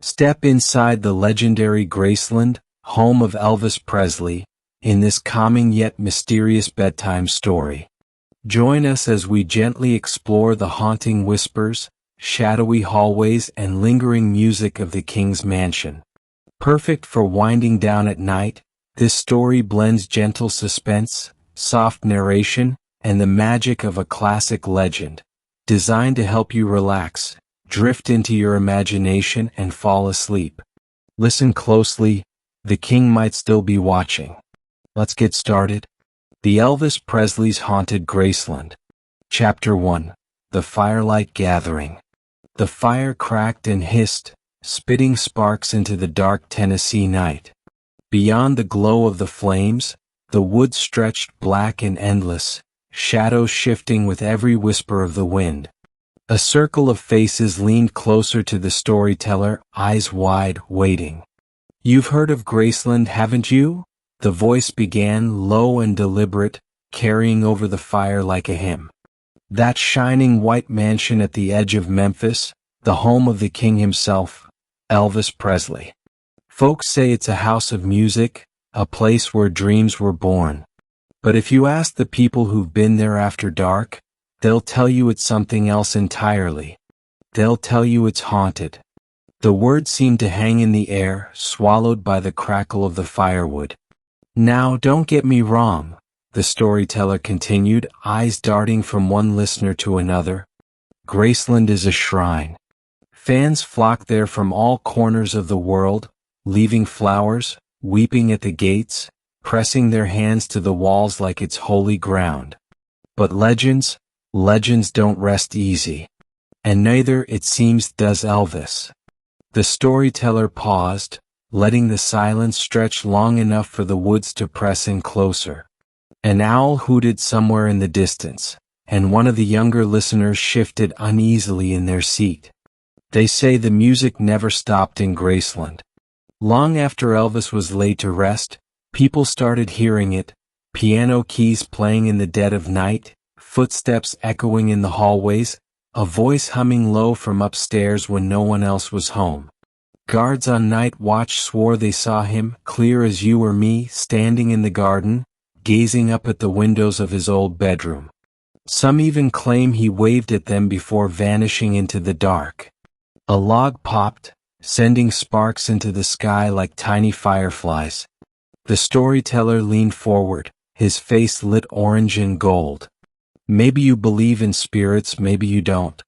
Step inside the legendary Graceland, home of Elvis Presley, in this calming yet mysterious bedtime story. Join us as we gently explore the haunting whispers, shadowy hallways, and lingering music of the King's mansion. Perfect for winding down at night, this story blends gentle suspense, soft narration, and the magic of a classic legend, designed to help you relax, drift into your imagination, and fall asleep. Listen closely, the King might still be watching. Let's get started. The Elvis Presley's Haunted Graceland. Chapter 1. The Firelight Gathering. The fire cracked and hissed, spitting sparks into the dark Tennessee night. Beyond the glow of the flames, the woods stretched black and endless, shadows shifting with every whisper of the wind. A circle of faces leaned closer to the storyteller, eyes wide, waiting. "You've heard of Graceland, haven't you?" The voice began, low and deliberate, carrying over the fire like a hymn. "That shining white mansion at the edge of Memphis, the home of the king himself, Elvis Presley. Folks say it's a house of music, a place where dreams were born. But if you ask the people who've been there after dark, they'll tell you it's something else entirely. They'll tell you it's haunted." The words seemed to hang in the air, swallowed by the crackle of the firewood. "Now, don't get me wrong," the storyteller continued, eyes darting from one listener to another. "Graceland is a shrine. Fans flock there from all corners of the world, leaving flowers, weeping at the gates, pressing their hands to the walls like it's holy ground. But legends don't rest easy. And neither, it seems, does Elvis." The storyteller paused, letting the silence stretch long enough for the woods to press in closer. An owl hooted somewhere in the distance, and one of the younger listeners shifted uneasily in their seat. "They say the music never stopped in Graceland. Long after Elvis was laid to rest, people started hearing it, piano keys playing in the dead of night, footsteps echoing in the hallways, a voice humming low from upstairs when no one else was home. Guards on night watch swore they saw him, clear as you or me, standing in the garden, gazing up at the windows of his old bedroom. Some even claim he waved at them before vanishing into the dark." A log popped, sending sparks into the sky like tiny fireflies. The storyteller leaned forward, his face lit orange and gold. "Maybe you believe in spirits, maybe you don't.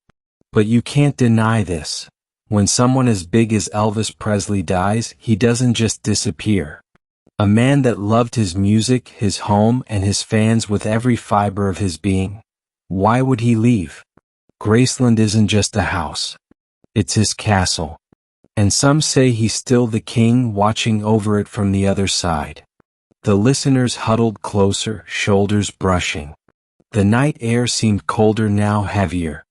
But you can't deny this. When someone as big as Elvis Presley dies, he doesn't just disappear. A man that loved his music, his home, and his fans with every fiber of his being. Why would he leave? Graceland isn't just a house. It's his castle. And some say he's still the king, watching over it from the other side." The listeners huddled closer, shoulders brushing. The night air seemed colder now, heavier.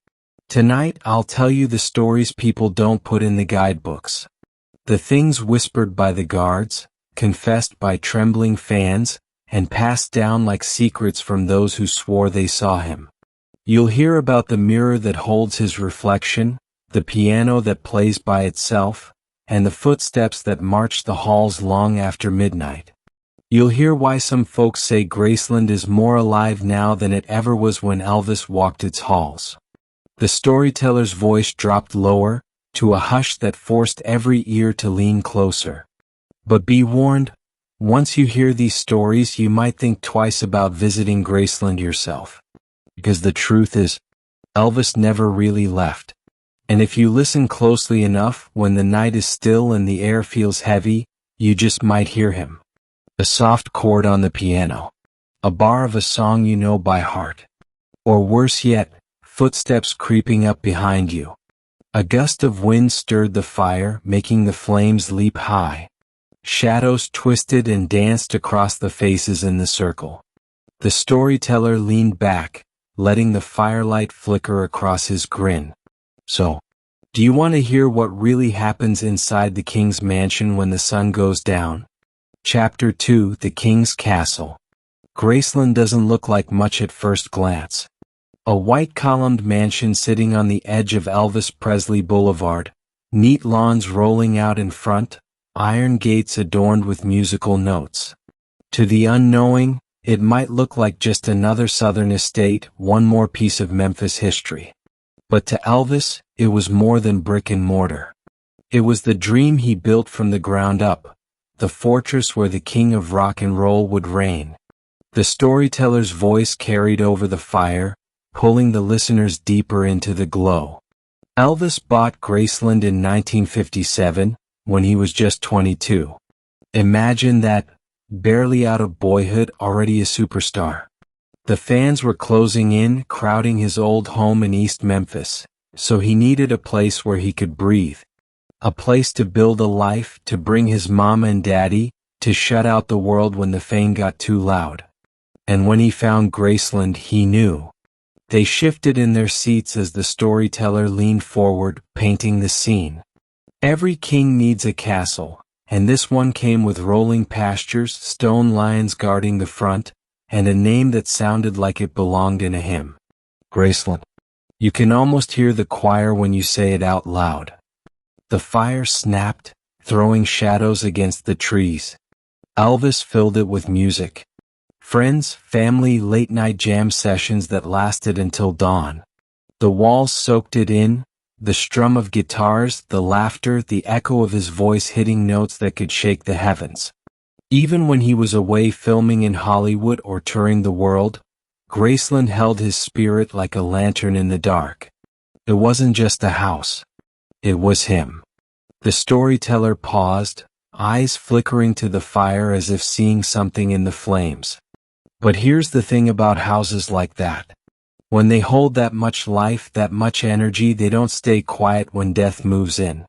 "Tonight I'll tell you the stories people don't put in the guidebooks. The things whispered by the guards, confessed by trembling fans, and passed down like secrets from those who swore they saw him. You'll hear about the mirror that holds his reflection, the piano that plays by itself, and the footsteps that march the halls long after midnight. You'll hear why some folks say Graceland is more alive now than it ever was when Elvis walked its halls." The storyteller's voice dropped lower, to a hush that forced every ear to lean closer. "But be warned, once you hear these stories you might think twice about visiting Graceland yourself. Because the truth is, Elvis never really left. And if you listen closely enough, when the night is still and the air feels heavy, you just might hear him. A soft chord on the piano. A bar of a song you know by heart. Or worse yet, footsteps creeping up behind you." A gust of wind stirred the fire, making the flames leap high. Shadows twisted and danced across the faces in the circle. The storyteller leaned back, letting the firelight flicker across his grin. "So, do you want to hear what really happens inside the king's mansion when the sun goes down?" Chapter 2. The King's Castle. Graceland doesn't look like much at first glance. A white columned mansion sitting on the edge of Elvis Presley Boulevard, Neat lawns rolling out in front, iron gates adorned with musical notes. To the unknowing, it might look like just another southern estate, one more piece of Memphis history. But to Elvis, it was more than brick and mortar. It was the dream he built from the ground up, the fortress where the king of rock and roll would reign. The storyteller's voice carried over the fire, pulling the listeners deeper into the glow. Elvis bought Graceland in 1957, when he was just 22. Imagine that, barely out of boyhood, already a superstar. The fans were closing in, crowding his old home in East Memphis, so he needed a place where he could breathe. A place to build a life, to bring his mama and daddy, to shut out the world when the fame got too loud. And when he found Graceland, he knew. They shifted in their seats as the storyteller leaned forward, painting the scene. Every king needs a castle, and this one came with rolling pastures, stone lions guarding the front, and a name that sounded like it belonged in a hymn. Graceland. You can almost hear the choir when you say it out loud. The fire snapped, throwing shadows against the trees. Elvis filled it with music. Friends, family, late-night jam sessions that lasted until dawn. The walls soaked it in, the strum of guitars, the laughter, the echo of his voice hitting notes that could shake the heavens. Even when he was away filming in Hollywood or touring the world, Graceland held his spirit like a lantern in the dark. It wasn't just a house. It was him. The storyteller paused, eyes flickering to the fire as if seeing something in the flames. But here's the thing about houses like that. When they hold that much life, that much energy, they don't stay quiet when death moves in.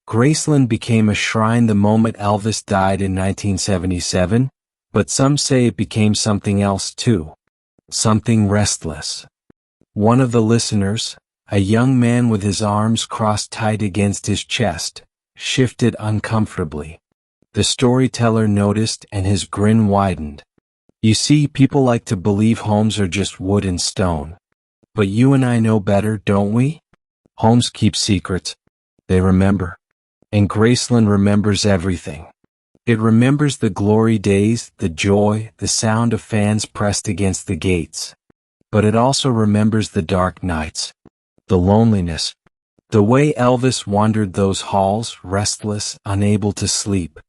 Graceland became a shrine the moment Elvis died in 1977, but some say it became something else too. Something restless. One of the listeners, a young man with his arms crossed tight against his chest, shifted uncomfortably. The storyteller noticed and his grin widened. You see, people like to believe homes are just wood and stone. But you and I know better, don't we? Homes keep secrets. They remember. And Graceland remembers everything. It remembers the glory days, the joy, the sound of fans pressed against the gates. But it also remembers the dark nights. The loneliness. The way Elvis wandered those halls, restless, unable to sleep.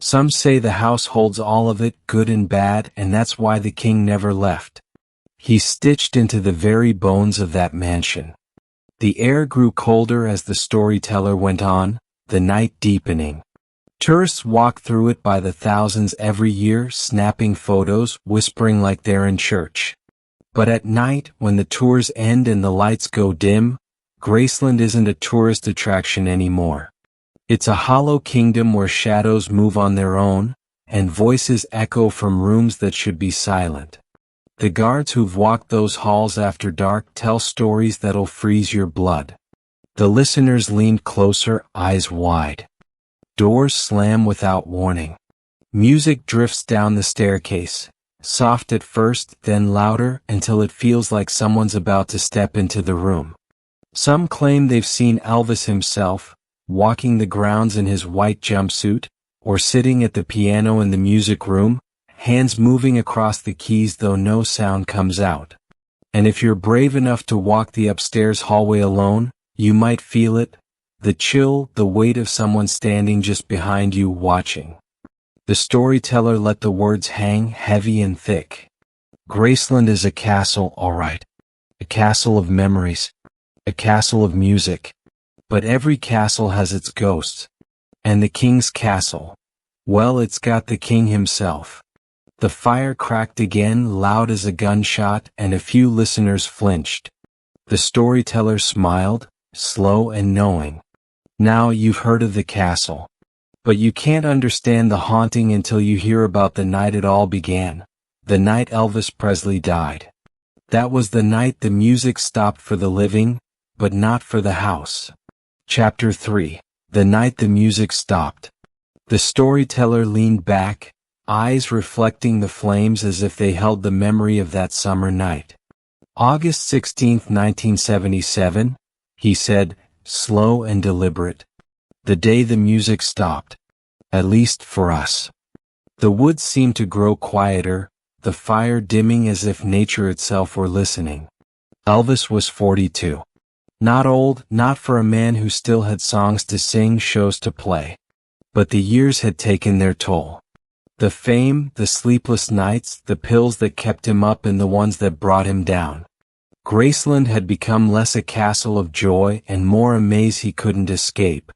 Some say the house holds all of it, good and bad, and that's why the king never left. He's stitched into the very bones of that mansion. The air grew colder as the storyteller went on, the night deepening. Tourists walk through it by the thousands every year, snapping photos, whispering like they're in church. But at night, when the tours end and the lights go dim, Graceland isn't a tourist attraction anymore. It's a hollow kingdom where shadows move on their own, and voices echo from rooms that should be silent. The guards who've walked those halls after dark tell stories that'll freeze your blood. The listeners leaned closer, eyes wide. Doors slam without warning. Music drifts down the staircase, soft at first, then louder, until it feels like someone's about to step into the room. Some claim they've seen Elvis himself, walking the grounds in his white jumpsuit, or sitting at the piano in the music room, hands moving across the keys though no sound comes out. And if you're brave enough to walk the upstairs hallway alone, you might feel it, the chill, the weight of someone standing just behind you watching. The storyteller let the words hang heavy and thick. Graceland is a castle, all right. A castle of memories. A castle of music. But every castle has its ghosts. And the king's castle, well, it's got the king himself. The fire cracked again, loud as a gunshot, and a few listeners flinched. The storyteller smiled, slow and knowing. Now you've heard of the castle. But you can't understand the haunting until you hear about the night it all began. The night Elvis Presley died. That was the night the music stopped for the living, but not for the house. Chapter 3. The night the music stopped. The storyteller leaned back, eyes reflecting the flames as if they held the memory of that summer night. August 16, 1977, he said, slow and deliberate. the day the music stopped. At least for us. The woods seemed to grow quieter, the fire dimming as if nature itself were listening. Elvis was 42. Not old, not for a man who still had songs to sing, shows to play. But the years had taken their toll. The fame, the sleepless nights, the pills that kept him up and the ones that brought him down. Graceland had become less a castle of joy and more a maze he couldn't escape.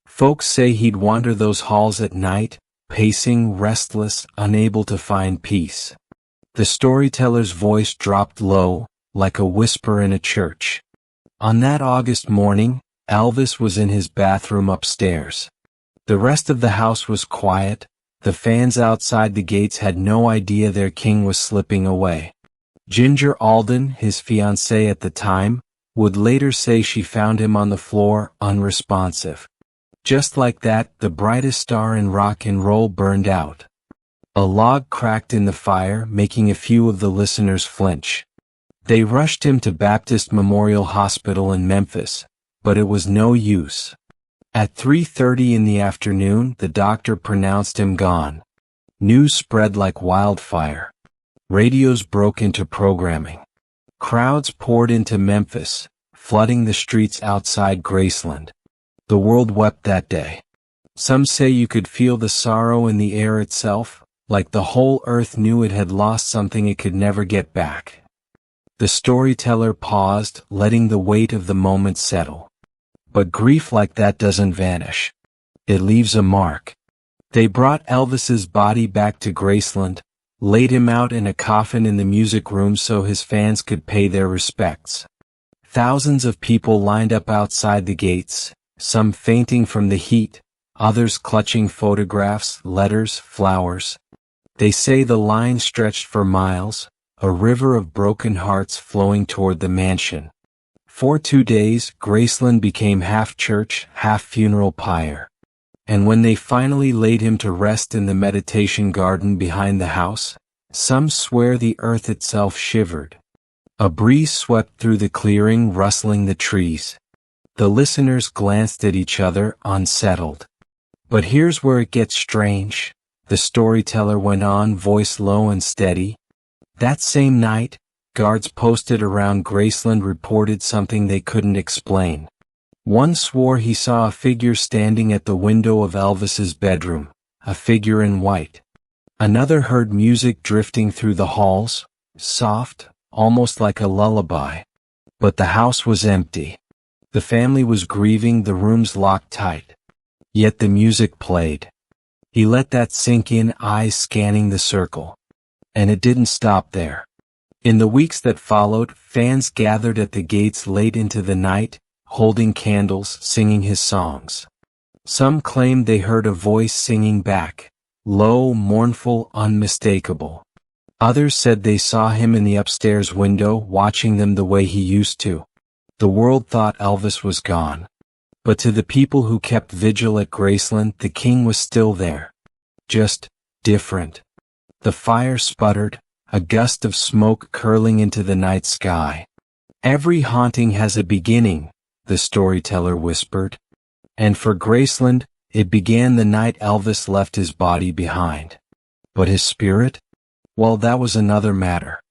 Folks say he'd wander those halls at night, pacing, restless, unable to find peace. The storyteller's voice dropped low, like a whisper in a church. On that August morning, Elvis was in his bathroom upstairs. The rest of the house was quiet. The fans outside the gates had no idea their king was slipping away. Ginger Alden, his fiancée at the time, would later say she found him on the floor, unresponsive. Just like that, the brightest star in rock and roll burned out. A log cracked in the fire, making a few of the listeners flinch. They rushed him to Baptist Memorial Hospital in Memphis, but it was no use. At 3:30 in the afternoon, the doctor pronounced him gone. News spread like wildfire. Radios broke into programming. Crowds poured into Memphis, flooding the streets outside Graceland. The world wept that day. Some say you could feel the sorrow in the air itself, like the whole earth knew it had lost something it could never get back. The storyteller paused, letting the weight of the moment settle. But grief like that doesn't vanish. It leaves a mark. They brought Elvis's body back to Graceland, laid him out in a coffin in the music room so his fans could pay their respects. Thousands of people lined up outside the gates, some fainting from the heat, others clutching photographs, letters, flowers. They say the line stretched for miles, a river of broken hearts flowing toward the mansion. For 2 days, Graceland became half church, half funeral pyre. And when they finally laid him to rest in the meditation garden behind the house, some swear the earth itself shivered. A breeze swept through the clearing, rustling the trees. The listeners glanced at each other, unsettled. But here's where it gets strange, the storyteller went on, voice low and steady. That same night, guards posted around Graceland reported something they couldn't explain. One swore he saw a figure standing at the window of Elvis's bedroom, a figure in white. Another heard music drifting through the halls, soft, almost like a lullaby. But the house was empty. The family was grieving, the rooms locked tight. Yet the music played. He let that sink in, eyes scanning the circle. And it didn't stop there. In the weeks that followed, fans gathered at the gates late into the night, holding candles, singing his songs. Some claimed they heard a voice singing back, low, mournful, unmistakable. Others said they saw him in the upstairs window, watching them the way he used to. The world thought Elvis was gone. But to the people who kept vigil at Graceland, the king was still there. Just different. The fire sputtered, a gust of smoke curling into the night sky. Every haunting has a beginning, the storyteller whispered. And for Graceland, it began the night Elvis left his body behind. But his spirit? Well, that was another matter.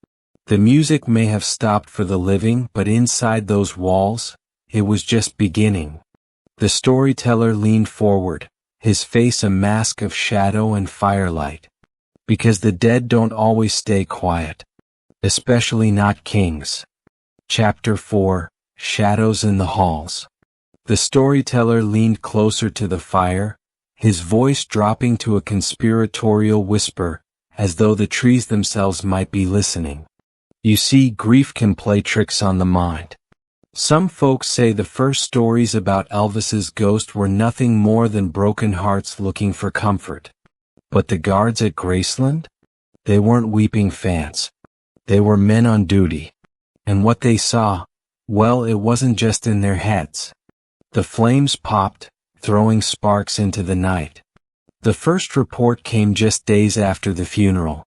The music may have stopped for the living, but inside those walls, it was just beginning. The storyteller leaned forward, his face a mask of shadow and firelight. Because the dead don't always stay quiet. Especially not kings. Chapter 4, Shadows in the Halls. The storyteller leaned closer to the fire, his voice dropping to a conspiratorial whisper, as though the trees themselves might be listening. You see, grief can play tricks on the mind. Some folks say the first stories about Elvis's ghost were nothing more than broken hearts looking for comfort. But the guards at Graceland? They weren't weeping fans. They were men on duty. And what they saw, well, it wasn't just in their heads. The flames popped, throwing sparks into the night. The first report came just days after the funeral.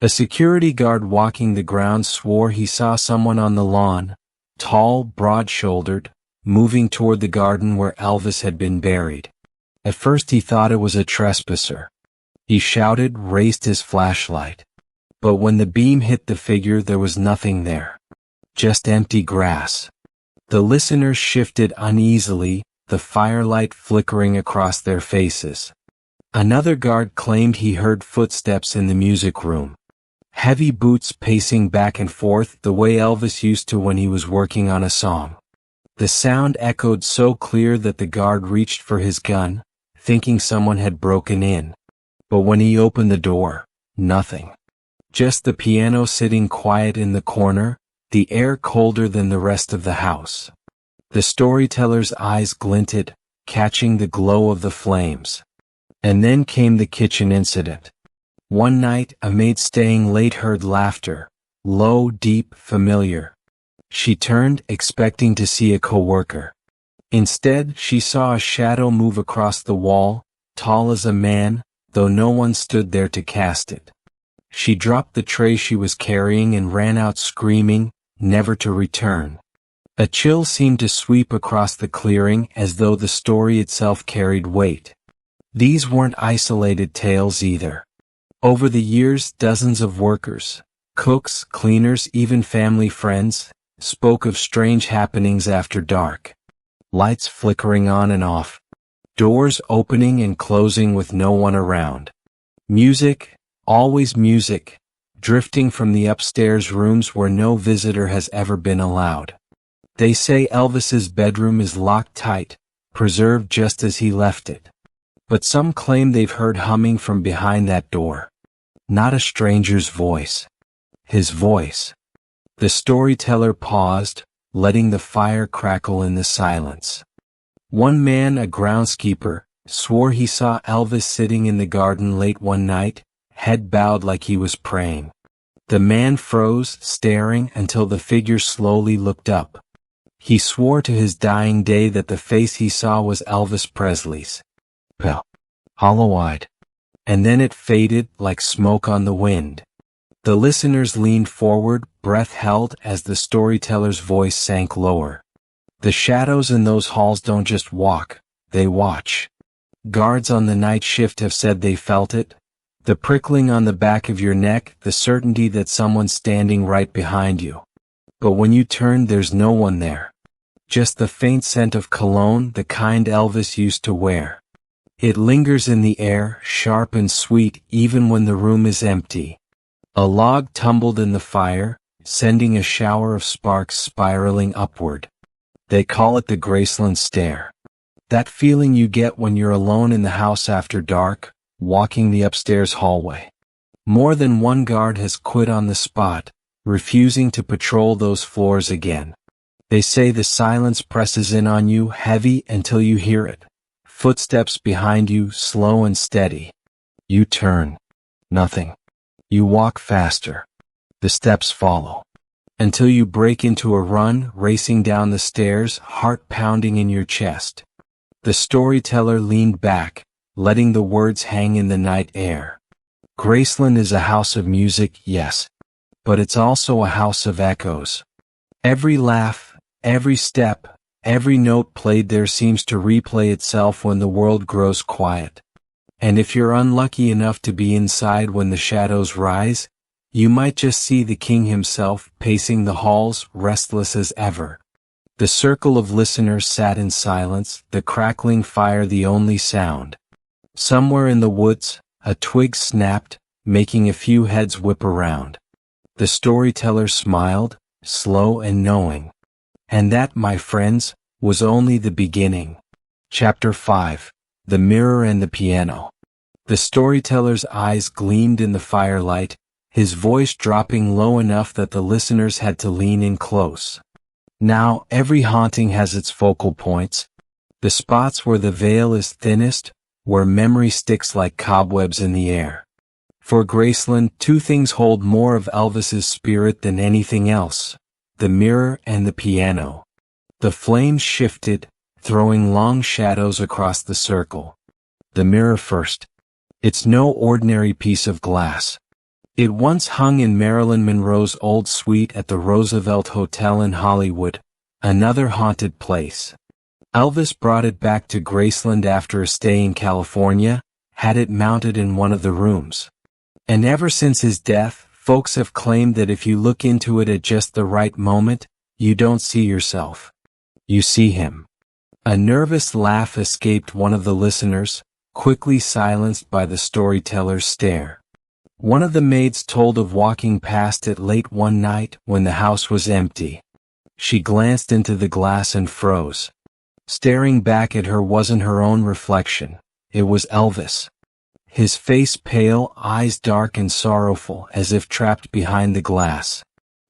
A security guard walking the grounds swore he saw someone on the lawn, tall, broad-shouldered, moving toward the garden where Elvis had been buried. At first he thought it was a trespasser. He shouted, raised his flashlight. But when the beam hit the figure, there was nothing there. Just empty grass. The listeners shifted uneasily, the firelight flickering across their faces. Another guard claimed he heard footsteps in the music room. Heavy boots pacing back and forth the way Elvis used to when he was working on a song. The sound echoed so clear that the guard reached for his gun, thinking someone had broken in. But when he opened the door, nothing. Just the piano sitting quiet in the corner, the air colder than the rest of the house. The storyteller's eyes glinted, catching the glow of the flames. And then came the kitchen incident. One night, a maid staying late heard laughter, low, deep, familiar. She turned, expecting to see a coworker. Instead, she saw a shadow move across the wall, tall as a man, though no one stood there to cast it. She dropped the tray she was carrying and ran out screaming, never to return. A chill seemed to sweep across the clearing as though the story itself carried weight. These weren't isolated tales either. Over the years, dozens of workers, cooks, cleaners, even family friends, spoke of strange happenings after dark. Lights flickering on and off. Doors opening and closing with no one around. Music, always music, drifting from the upstairs rooms where no visitor has ever been allowed. They say Elvis's bedroom is locked tight, preserved just as he left it. But some claim they've heard humming from behind that door. Not a stranger's voice. His voice. The storyteller paused, letting the fire crackle in the silence. One man, a groundskeeper, swore he saw Elvis sitting in the garden late one night, head bowed like he was praying. The man froze, staring, until the figure slowly looked up. He swore to his dying day that the face he saw was Elvis Presley's. Pale, hollow-eyed. And then it faded like smoke on the wind. The listeners leaned forward, breath held as the storyteller's voice sank lower. The shadows in those halls don't just walk, they watch. Guards on the night shift have said they felt it. The prickling on the back of your neck, the certainty that someone's standing right behind you. But when you turn, there's no one there. Just the faint scent of cologne, the kind Elvis used to wear. It lingers in the air, sharp and sweet, even when the room is empty. A log tumbled in the fire, sending a shower of sparks spiraling upward. They call it the Graceland stare. That feeling you get when you're alone in the house after dark, walking the upstairs hallway. More than one guard has quit on the spot, refusing to patrol those floors again. They say the silence presses in on you heavy until you hear it. Footsteps behind you, slow and steady. You turn. Nothing. You walk faster. The steps follow. Until you break into a run, racing down the stairs, heart pounding in your chest. The storyteller leaned back, letting the words hang in the night air. Graceland is a house of music, yes. But it's also a house of echoes. Every laugh, every step, every note played there seems to replay itself when the world grows quiet. And if you're unlucky enough to be inside when the shadows rise, you might just see the king himself pacing the halls, restless as ever. The circle of listeners sat in silence, the crackling fire the only sound. Somewhere in the woods, a twig snapped, making a few heads whip around. The storyteller smiled, slow and knowing. And that, my friends, was only the beginning. Chapter 5. The Mirror and the Piano. The storyteller's eyes gleamed in the firelight, his voice dropping low enough that the listeners had to lean in close. Now, every haunting has its focal points. The spots where the veil is thinnest, where memory sticks like cobwebs in the air. For Graceland, two things hold more of Elvis's spirit than anything else. The mirror and the piano. The flames shifted, throwing long shadows across the circle. The mirror first. It's no ordinary piece of glass. It once hung in Marilyn Monroe's old suite at the Roosevelt Hotel in Hollywood, another haunted place. Elvis brought it back to Graceland after a stay in California, had it mounted in one of the rooms. And ever since his death, folks have claimed that if you look into it at just the right moment, you don't see yourself. You see him. A nervous laugh escaped one of the listeners, quickly silenced by the storyteller's stare. One of the maids told of walking past it late one night when the house was empty. She glanced into the glass and froze. Staring back at her wasn't her own reflection, it was Elvis. His face pale, eyes dark and sorrowful as if trapped behind the glass.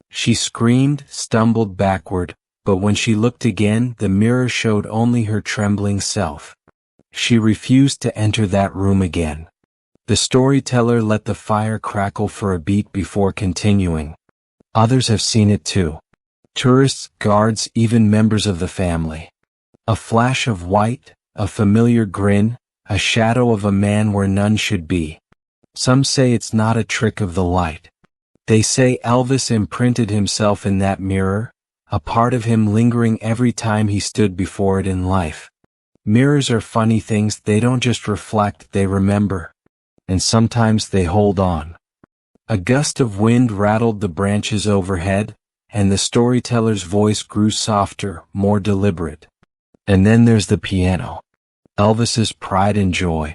She screamed, stumbled backward, but when she looked again, the mirror showed only her trembling self. She refused to enter that room again. The storyteller let the fire crackle for a beat before continuing. Others have seen it too. Tourists, guards, even members of the family. A flash of white, a familiar grin, a shadow of a man where none should be. Some say it's not a trick of the light. They say Elvis imprinted himself in that mirror, a part of him lingering every time he stood before it in life. Mirrors are funny things, they don't just reflect, they remember. And sometimes they hold on. A gust of wind rattled the branches overhead, and the storyteller's voice grew softer, more deliberate. And then there's the piano. Elvis's pride and joy.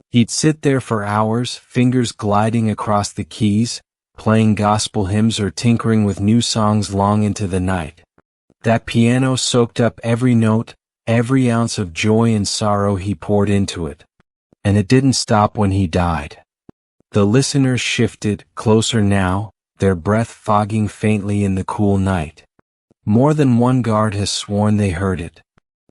He'd sit there for hours, fingers gliding across the keys, playing gospel hymns or tinkering with new songs long into the night. That piano soaked up every note, every ounce of joy and sorrow he poured into it. And it didn't stop when he died. The listeners shifted, closer now, their breath fogging faintly in the cool night. More than one guard has sworn they heard it.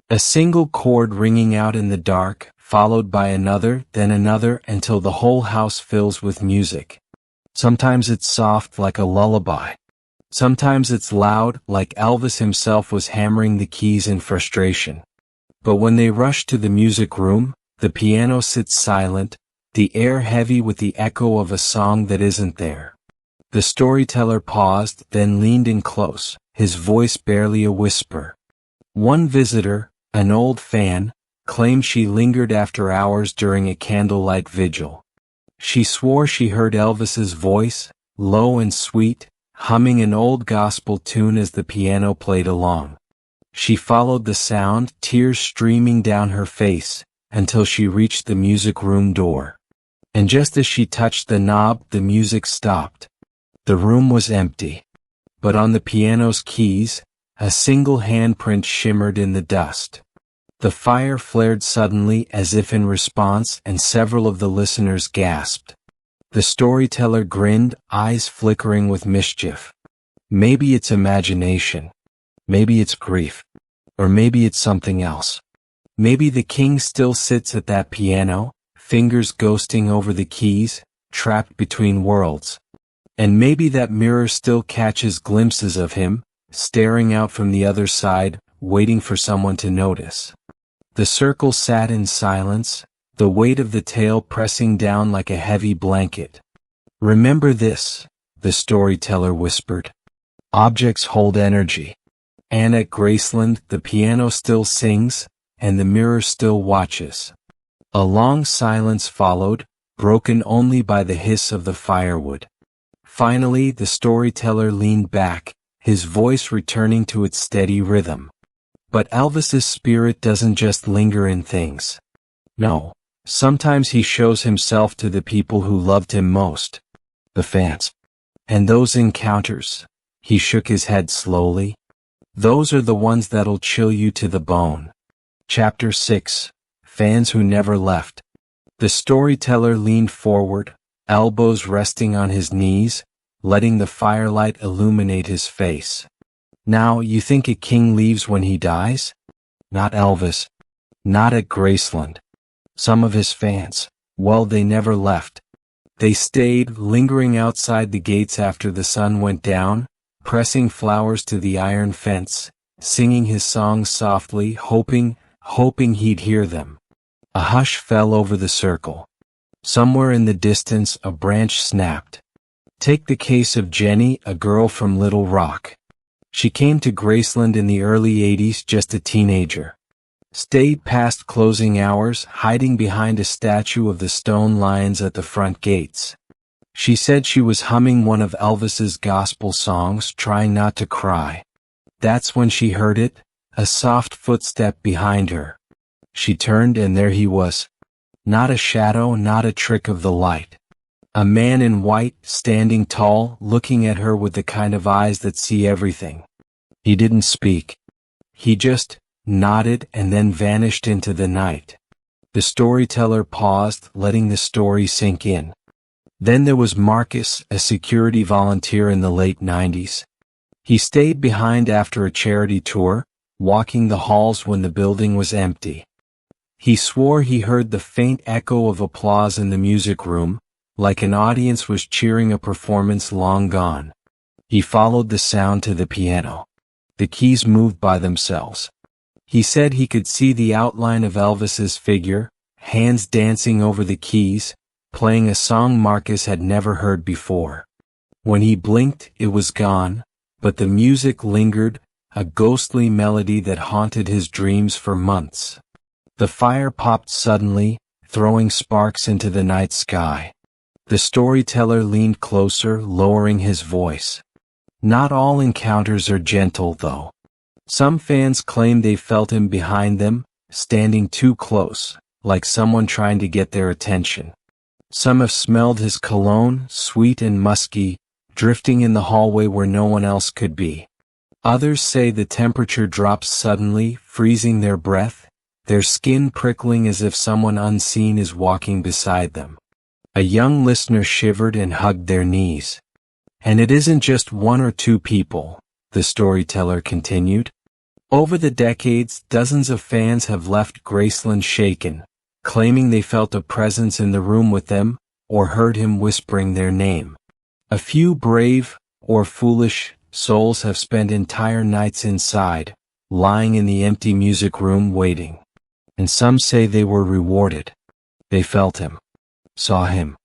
A single chord ringing out in the dark, followed by another, then another, until the whole house fills with music. Sometimes it's soft like a lullaby. Sometimes it's loud, like Elvis himself was hammering the keys in frustration. But when they rush to the music room, the piano sits silent, the air heavy with the echo of a song that isn't there. The storyteller paused, then leaned in close, his voice barely a whisper. One visitor, an old fan, claimed she lingered after hours during a candlelight vigil. She swore she heard Elvis's voice, low and sweet, humming an old gospel tune as the piano played along. She followed the sound, tears streaming down her face, until she reached the music room door. And just as she touched the knob, the music stopped. The room was empty. But on the piano's keys, a single handprint shimmered in the dust. The fire flared suddenly as if in response, and several of the listeners gasped. The storyteller grinned, eyes flickering with mischief. Maybe it's imagination. Maybe it's grief. Or maybe it's something else. Maybe the king still sits at that piano, fingers ghosting over the keys, trapped between worlds. And maybe that mirror still catches glimpses of him, staring out from the other side, waiting for someone to notice. The circle sat in silence, the weight of the tale pressing down like a heavy blanket. Remember this, the storyteller whispered. Objects hold energy. And at Graceland, the piano still sings, and the mirror still watches. A long silence followed, broken only by the hiss of the firewood. Finally, the storyteller leaned back, his voice returning to its steady rhythm. But Elvis's spirit doesn't just linger in things. No, sometimes he shows himself to the people who loved him most. The fans. And those encounters, he shook his head slowly. Those are the ones that'll chill you to the bone. Chapter 6. Fans Who Never Left. The storyteller leaned forward, elbows resting on his knees, letting the firelight illuminate his face. Now, you think a king leaves when he dies? Not Elvis. Not at Graceland. Some of his fans, well, they never left. They stayed, lingering outside the gates after the sun went down, pressing flowers to the iron fence, singing his songs softly, hoping he'd hear them. A hush fell over the circle. Somewhere in the distance, a branch snapped. Take the case of Jenny, a girl from Little Rock. She came to Graceland in the early 80s, just a teenager. Stayed past closing hours, hiding behind a statue of the stone lions at the front gates. She said she was humming one of Elvis's gospel songs, trying not to cry. That's when she heard it, a soft footstep behind her. She turned and there he was. Not a shadow, not a trick of the light. A man in white, standing tall, looking at her with the kind of eyes that see everything. He didn't speak. He just nodded and then vanished into the night. The storyteller paused, letting the story sink in. Then there was Marcus, a security volunteer in the late 90s. He stayed behind after a charity tour, walking the halls when the building was empty. He swore he heard the faint echo of applause in the music room, like an audience was cheering a performance long gone. He followed the sound to the piano. The keys moved by themselves. He said he could see the outline of Elvis's figure, hands dancing over the keys, playing a song Marcus had never heard before. When he blinked, it was gone, but the music lingered, a ghostly melody that haunted his dreams for months. The fire popped suddenly, throwing sparks into the night sky. The storyteller leaned closer, lowering his voice. Not all encounters are gentle, though. Some fans claim they felt him behind them, standing too close, like someone trying to get their attention. Some have smelled his cologne, sweet and musky, drifting in the hallway where no one else could be. Others say the temperature drops suddenly, freezing their breath, their skin prickling as if someone unseen is walking beside them. A young listener shivered and hugged their knees. And it isn't just one or two people, the storyteller continued. Over the decades, dozens of fans have left Graceland shaken, claiming they felt a presence in the room with them, or heard him whispering their name. A few brave, or foolish, souls have spent entire nights inside, lying in the empty music room waiting. And some say they were rewarded. They felt him. Saw him.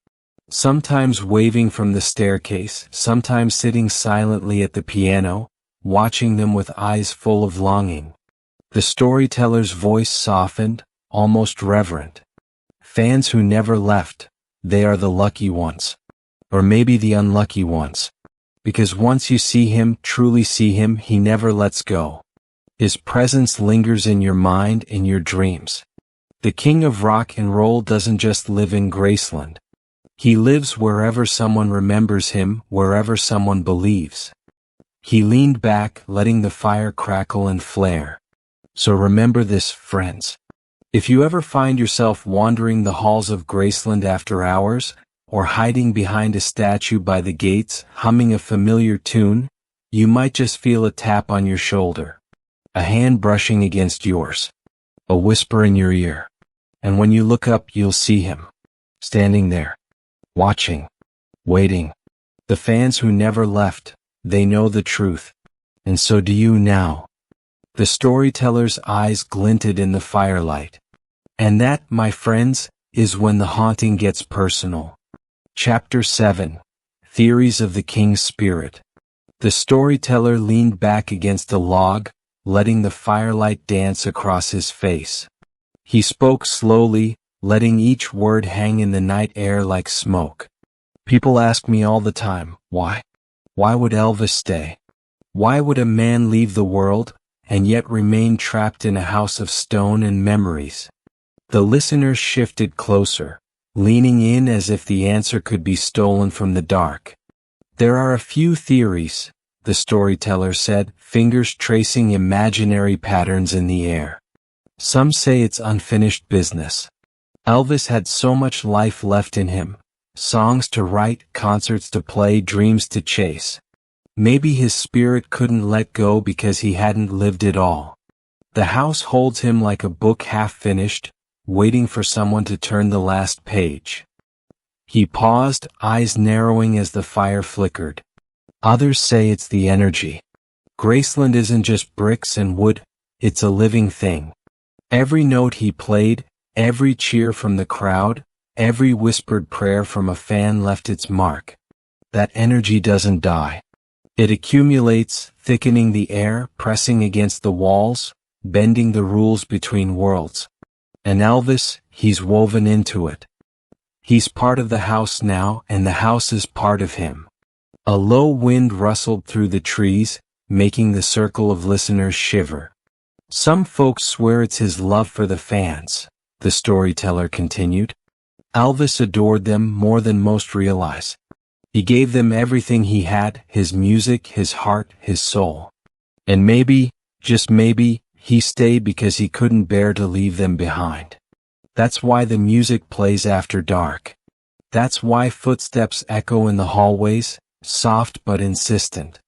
Sometimes waving from the staircase, sometimes sitting silently at the piano, watching them with eyes full of longing. The storyteller's voice softened, almost reverent. Fans who never left, they are the lucky ones. Or maybe the unlucky ones. Because once you see him, truly see him, he never lets go. His presence lingers in your mind, in your dreams. The king of rock and roll doesn't just live in Graceland. He lives wherever someone remembers him, wherever someone believes. He leaned back, letting the fire crackle and flare. So remember this, friends. If you ever find yourself wandering the halls of Graceland after hours, or hiding behind a statue by the gates, humming a familiar tune, you might just feel a tap on your shoulder. A hand brushing against yours. A whisper in your ear. And when you look up, you'll see him. Standing there. Watching. Waiting. The fans who never left, they know the truth. And so do you now. The storyteller's eyes glinted in the firelight. And that, my friends, is when the haunting gets personal. Chapter 7. Theories of the King's Spirit. The storyteller leaned back against a log, letting the firelight dance across his face. He spoke slowly, letting each word hang in the night air like smoke. People ask me all the time, why? Why would Elvis stay? Why would a man leave the world, and yet remain trapped in a house of stone and memories? The listeners shifted closer, leaning in as if the answer could be stolen from the dark. There are a few theories, the storyteller said, fingers tracing imaginary patterns in the air. Some say it's unfinished business. Elvis had so much life left in him, songs to write, concerts to play, dreams to chase. Maybe his spirit couldn't let go because he hadn't lived it all. The house holds him like a book half finished, waiting for someone to turn the last page. He paused, eyes narrowing as the fire flickered. Others say it's the energy. Graceland isn't just bricks and wood, it's a living thing. Every note he played, every cheer from the crowd, every whispered prayer from a fan left its mark. That energy doesn't die. It accumulates, thickening the air, pressing against the walls, bending the rules between worlds. And Elvis, he's woven into it. He's part of the house now, and the house is part of him. A low wind rustled through the trees, making the circle of listeners shiver. Some folks swear it's his love for the fans, the storyteller continued. Elvis adored them more than most realize. He gave them everything he had, his music, his heart, his soul. And maybe, just maybe, he stayed because he couldn't bear to leave them behind. That's why the music plays after dark. That's why footsteps echo in the hallways, soft but insistent.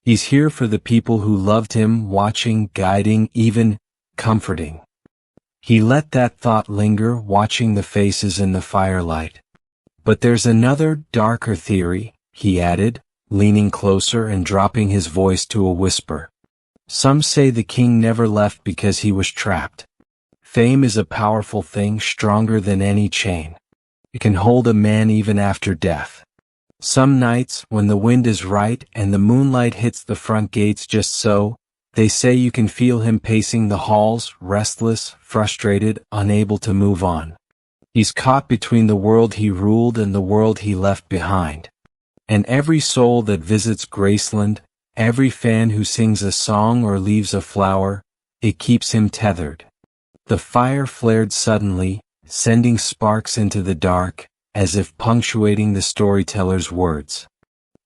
He's here for the people who loved him, watching, guiding, even comforting. He let that thought linger, watching the faces in the firelight. But there's another, darker theory, he added, leaning closer and dropping his voice to a whisper. Some say the king never left because he was trapped. Fame is a powerful thing, stronger than any chain. It can hold a man even after death. Some nights, when the wind is right and the moonlight hits the front gates just so, they say you can feel him pacing the halls, restless, frustrated, unable to move on. He's caught between the world he ruled and the world he left behind. And every soul that visits Graceland, every fan who sings a song or leaves a flower, it keeps him tethered. The fire flared suddenly, sending sparks into the dark, as if punctuating the storyteller's words.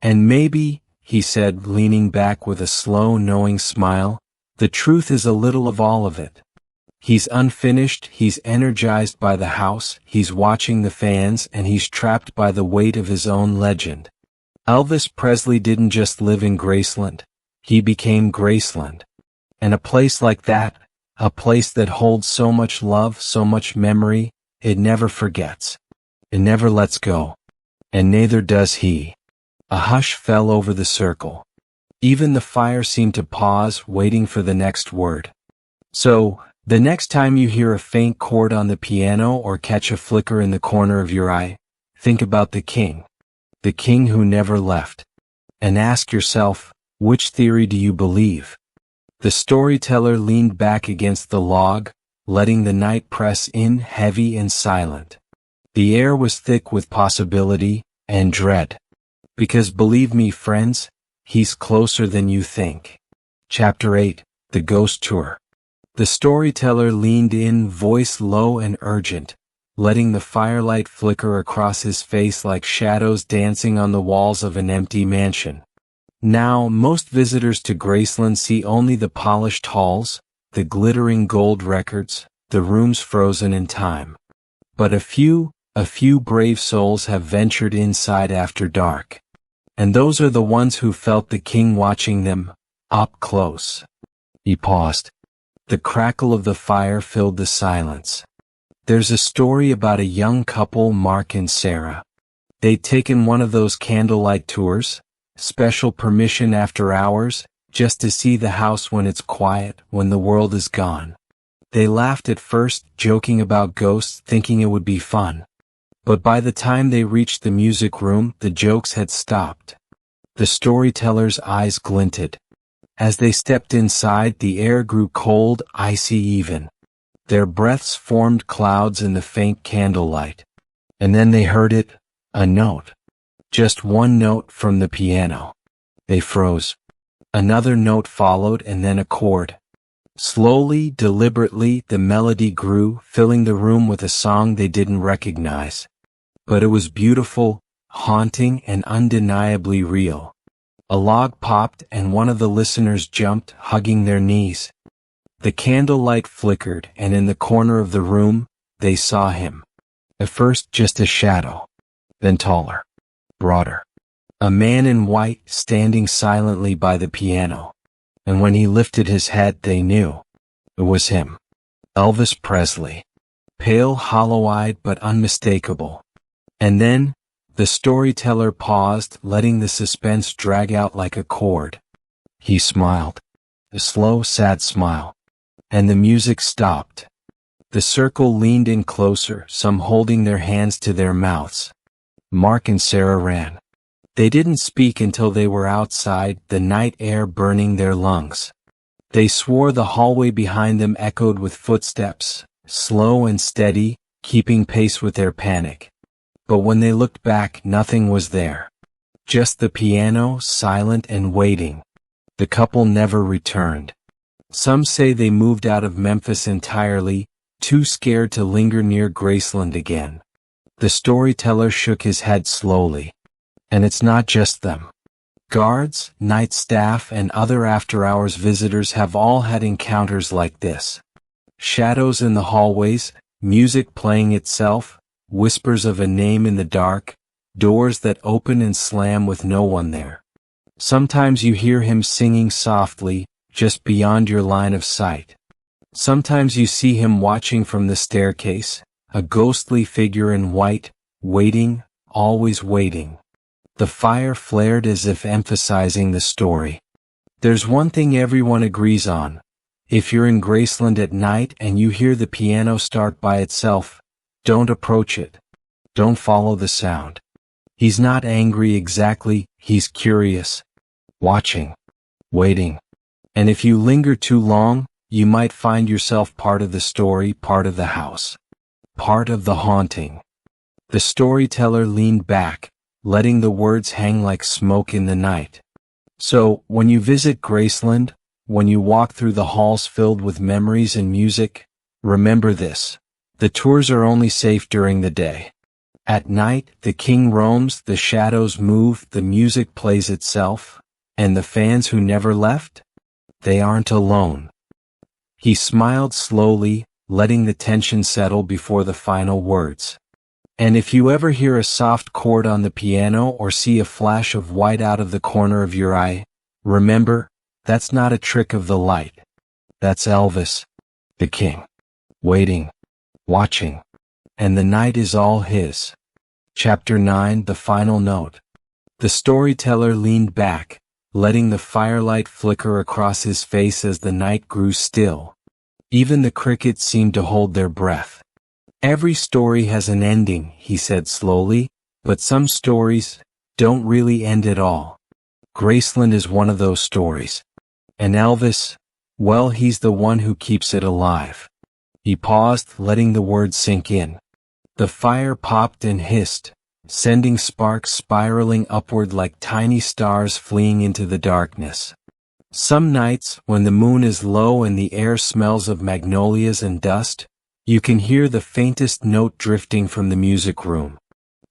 And maybe, he said, leaning back with a slow, knowing smile, the truth is a little of all of it. He's unfinished, he's energized by the house, he's watching the fans, and he's trapped by the weight of his own legend. Elvis Presley didn't just live in Graceland. He became Graceland. And a place like that, a place that holds so much love, so much memory, it never forgets. It never lets go. And neither does he. A hush fell over the circle. Even the fire seemed to pause, waiting for the next word. So, the next time you hear a faint chord on the piano or catch a flicker in the corner of your eye, think about the king who never left. And ask yourself, which theory do you believe? The storyteller leaned back against the log, letting the night press in heavy and silent. The air was thick with possibility and dread. Because believe me, friends, he's closer than you think. Chapter 8, The Ghost Tour. The storyteller leaned in, voice low and urgent, letting the firelight flicker across his face like shadows dancing on the walls of an empty mansion. Now, most visitors to Graceland see only the polished halls, the glittering gold records, the rooms frozen in time. But a few brave souls have ventured inside after dark. And those are the ones who felt the king watching them, up close. He paused. The crackle of the fire filled the silence. There's a story about a young couple, Mark and Sarah. They'd taken one of those candlelight tours, special permission after hours, just to see the house when it's quiet, when the world is gone. They laughed at first, joking about ghosts, thinking it would be fun. But by the time they reached the music room, the jokes had stopped. The storyteller's eyes glinted. As they stepped inside, the air grew cold, icy even. Their breaths formed clouds in the faint candlelight. And then they heard it, a note. Just one note from the piano. They froze. Another note followed, and then a chord. Slowly, deliberately, the melody grew, filling the room with a song they didn't recognize. But it was beautiful, haunting, and undeniably real. A log popped, and one of the listeners jumped, hugging their knees. The candlelight flickered, and in the corner of the room, they saw him. At first just a shadow. Then taller. Broader. A man in white, standing silently by the piano. And when he lifted his head, they knew. It was him. Elvis Presley. Pale, hollow-eyed, but unmistakable. And then, the storyteller paused, letting the suspense drag out like a cord. He smiled. A slow, sad smile. And the music stopped. The circle leaned in closer, some holding their hands to their mouths. Mark and Sarah ran. They didn't speak until they were outside, the night air burning their lungs. They swore the hallway behind them echoed with footsteps, slow and steady, keeping pace with their panic. But when they looked back, nothing was there. Just the piano, silent and waiting. The couple never returned. Some say they moved out of Memphis entirely, too scared to linger near Graceland again. The storyteller shook his head slowly. And it's not just them. Guards, night staff, and other after-hours visitors have all had encounters like this. Shadows in the hallways, music playing itself, whispers of a name in the dark, doors that open and slam with no one there. Sometimes you hear him singing softly, just beyond your line of sight. Sometimes you see him watching from the staircase, a ghostly figure in white, waiting, always waiting. The fire flared as if emphasizing the story. There's one thing everyone agrees on. If you're in Graceland at night and you hear the piano start by itself, don't approach it. Don't follow the sound. He's not angry exactly, he's curious. Watching. Waiting. And if you linger too long, you might find yourself part of the story, part of the house. Part of the haunting. The storyteller leaned back, letting the words hang like smoke in the night. So, when you visit Graceland, when you walk through the halls filled with memories and music, remember this. The tours are only safe during the day. At night, the king roams, the shadows move, the music plays itself, and the fans who never left? They aren't alone. He smiled slowly, letting the tension settle before the final words. And if you ever hear a soft chord on the piano or see a flash of white out of the corner of your eye, remember, that's not a trick of the light. That's Elvis, the king, waiting, watching, and the night is all his. Chapter 9, The Final Note. The storyteller leaned back, letting the firelight flicker across his face as the night grew still. Even the crickets seemed to hold their breath. Every story has an ending, he said slowly, but some stories don't really end at all. Graceland is one of those stories. And Elvis, well, he's the one who keeps it alive. He paused, letting the words sink in. The fire popped and hissed, sending sparks spiraling upward like tiny stars fleeing into the darkness. Some nights, when the moon is low and the air smells of magnolias and dust, you can hear the faintest note drifting from the music room.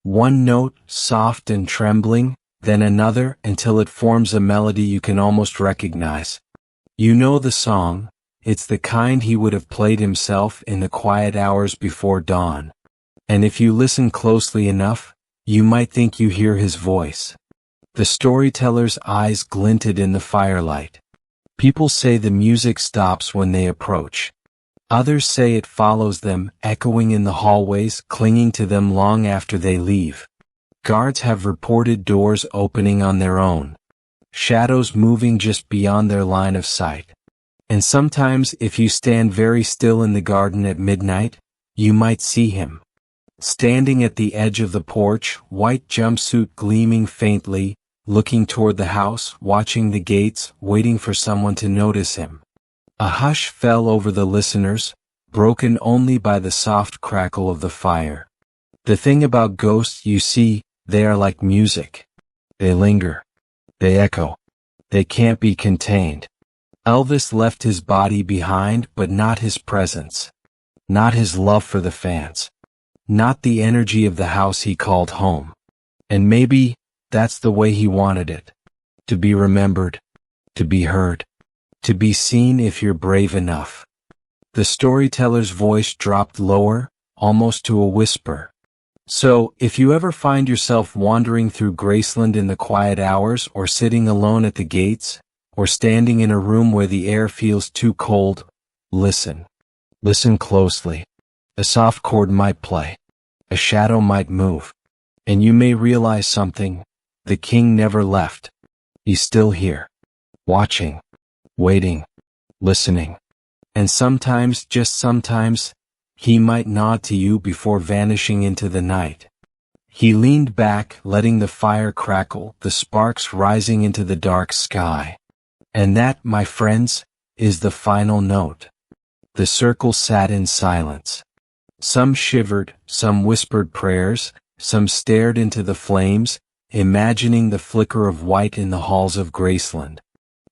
One note, soft and trembling, then another until it forms a melody you can almost recognize. You know the song, it's the kind he would have played himself in the quiet hours before dawn. And if you listen closely enough, you might think you hear his voice. The storyteller's eyes glinted in the firelight. People say the music stops when they approach. Others say it follows them, echoing in the hallways, clinging to them long after they leave. Guards have reported doors opening on their own. Shadows moving just beyond their line of sight. And sometimes, if you stand very still in the garden at midnight, you might see him. Standing at the edge of the porch, white jumpsuit gleaming faintly, looking toward the house, watching the gates, waiting for someone to notice him. A hush fell over the listeners, broken only by the soft crackle of the fire. The thing about ghosts, you see, they are like music. They linger. They echo. They can't be contained. Elvis left his body behind, but not his presence. Not his love for the fans. Not the energy of the house he called home. And maybe that's the way he wanted it. To be remembered. To be heard. To be seen if you're brave enough. The storyteller's voice dropped lower, almost to a whisper. So, if you ever find yourself wandering through Graceland in the quiet hours, or sitting alone at the gates, or standing in a room where the air feels too cold, listen. Listen closely. A soft chord might play. A shadow might move. And you may realize something. The king never left. He's still here. Watching. Waiting. Listening. And sometimes, just sometimes, he might nod to you before vanishing into the night. He leaned back, letting the fire crackle, the sparks rising into the dark sky. And that, my friends, is the final note. The circle sat in silence. Some shivered, some whispered prayers, some stared into the flames, imagining the flicker of white in the halls of Graceland.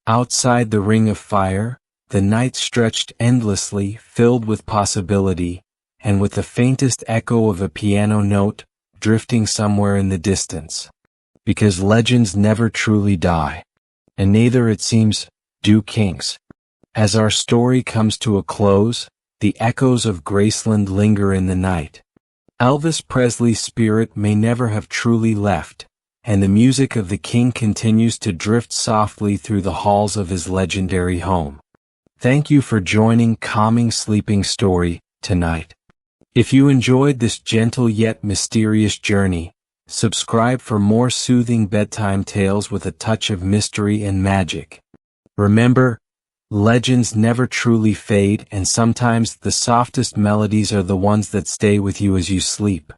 Outside the ring of fire, the night stretched endlessly, filled with possibility, and with the faintest echo of a piano note drifting somewhere in the distance. Because legends never truly die. And neither, it seems, do kings. As our story comes to a close, the echoes of Graceland linger in the night. Elvis Presley's spirit may never have truly left, and the music of the king continues to drift softly through the halls of his legendary home. Thank you for joining Calming Sleeping Story tonight. If you enjoyed this gentle yet mysterious journey, subscribe for more soothing bedtime tales with a touch of mystery and magic. Remember, legends never truly fade, and sometimes the softest melodies are the ones that stay with you as you sleep.